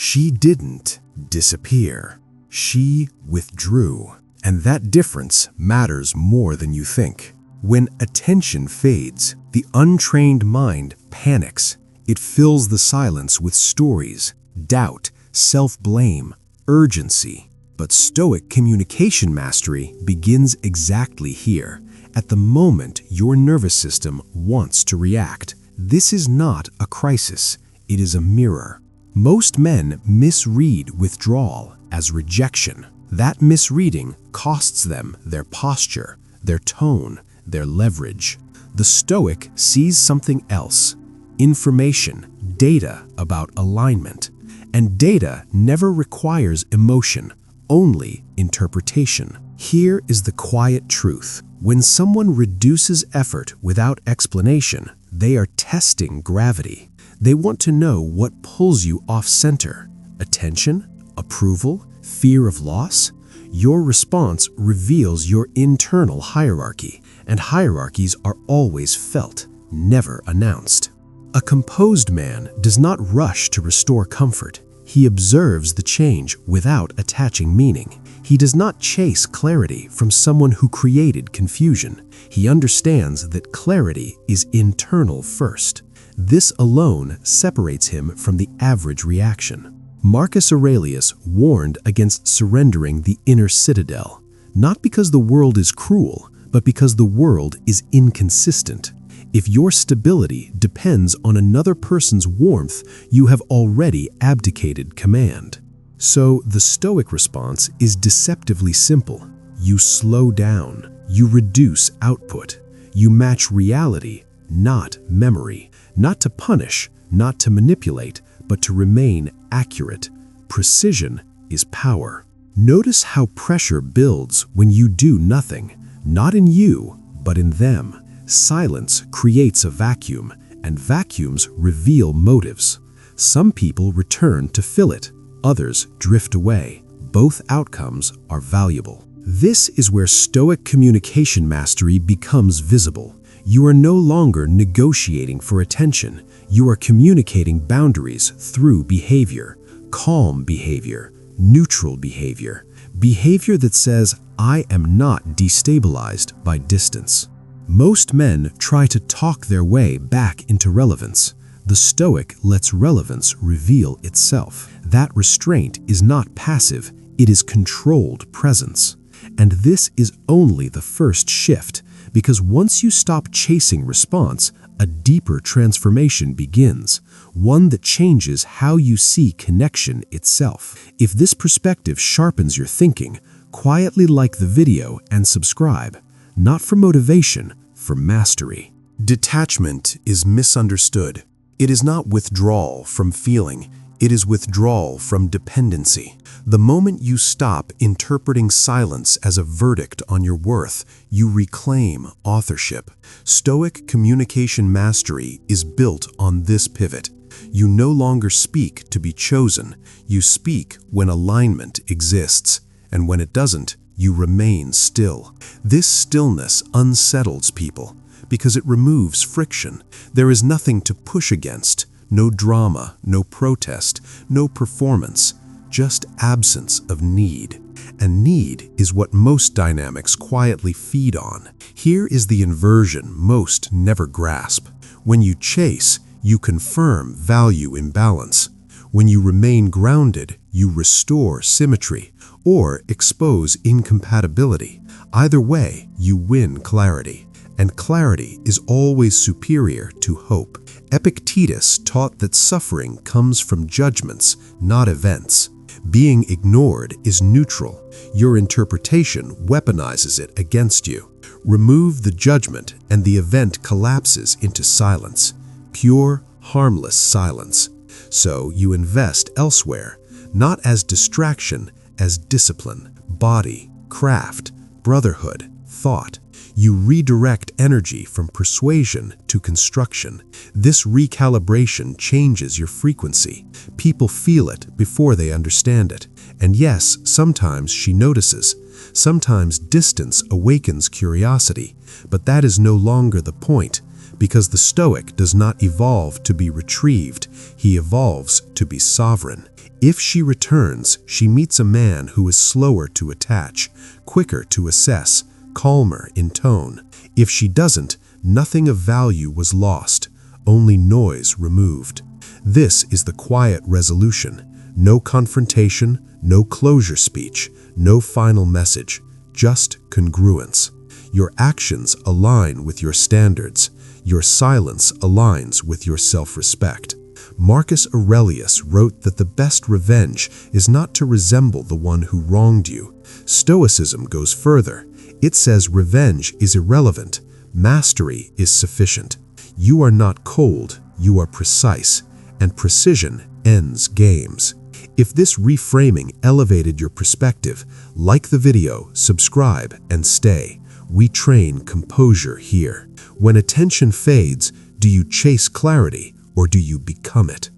She didn't disappear. She withdrew. And that difference matters more than you think. When attention fades, the untrained mind panics. It fills the silence with stories, doubt, self-blame, urgency. But Stoic communication mastery begins exactly here, at the moment your nervous system wants to react. This is not a crisis, it is a mirror. Most men misread withdrawal as rejection. That misreading costs them their posture, their tone, their leverage. The Stoic sees something else: information, data about alignment. And data never requires emotion, only interpretation. Here is the quiet truth. When someone reduces effort without explanation, they are testing gravity. They want to know what pulls you off center. Attention? Approval? Fear of loss? Your response reveals your internal hierarchy, and hierarchies are always felt, never announced. A composed man does not rush to restore comfort. He observes the change without attaching meaning. He does not chase clarity from someone who created confusion. He understands that clarity is internal first. This alone separates him from the average reaction. Marcus Aurelius warned against surrendering the inner citadel, not because the world is cruel, but because the world is inconsistent. If your stability depends on another person's warmth, you have already abdicated command. So the Stoic response is deceptively simple. You slow down, you reduce output, you match reality, not memory, not to punish, not to manipulate, but to remain accurate. Precision is power. Notice how pressure builds when you do nothing, not in you, but in them. Silence creates a vacuum, and vacuums reveal motives. Some people return to fill it, others drift away. Both outcomes are valuable. This is where Stoic communication mastery becomes visible. You are no longer negotiating for attention. You are communicating boundaries through behavior, calm behavior, neutral behavior, behavior that says, I am not destabilized by distance. Most men try to talk their way back into relevance. The Stoic lets relevance reveal itself. That restraint is not passive, it is controlled presence. And this is only the first shift, because once you stop chasing response, a deeper transformation begins, one that changes how you see connection itself. If this perspective sharpens your thinking, quietly like the video and subscribe, not for motivation, for mastery. Detachment is misunderstood. It is not withdrawal from feeling, it is withdrawal from dependency. The moment you stop interpreting silence as a verdict on your worth, you reclaim authorship. Stoic communication mastery is built on this pivot. You no longer speak to be chosen. You speak when alignment exists, and when it doesn't, you remain still. This stillness unsettles people because it removes friction. There is nothing to push against. No drama, no protest, no performance, just absence of need. And need is what most dynamics quietly feed on. Here is the inversion most never grasp. When you chase, you confirm value imbalance. When you remain grounded, you restore symmetry or expose incompatibility. Either way, you win clarity. And clarity is always superior to hope. Epictetus taught that suffering comes from judgments, not events. Being ignored is neutral. Your interpretation weaponizes it against you. Remove the judgment and the event collapses into silence. Pure, harmless silence. So you invest elsewhere, not as distraction, as discipline, body, craft, brotherhood, thought. You redirect energy from persuasion to construction. This recalibration changes your frequency. People feel it before they understand it. And yes, sometimes she notices. Sometimes distance awakens curiosity. But that is no longer the point. because the Stoic does not evolve to be retrieved, he evolves to be sovereign. If she returns, she meets a man who is slower to attach, quicker to assess, calmer in tone. If she doesn't, nothing of value was lost, only noise removed. This is the quiet resolution. No confrontation, no closure speech, no final message, just congruence. Your actions align with your standards. Your silence aligns with your self-respect. Marcus Aurelius wrote that the best revenge is not to resemble the one who wronged you. Stoicism goes further. It says revenge is irrelevant. Mastery is sufficient. You are not cold, you are precise, and precision ends games. If this reframing elevated your perspective, like the video, subscribe, and stay. We train composure here. When attention fades, do you chase clarity or do you become it?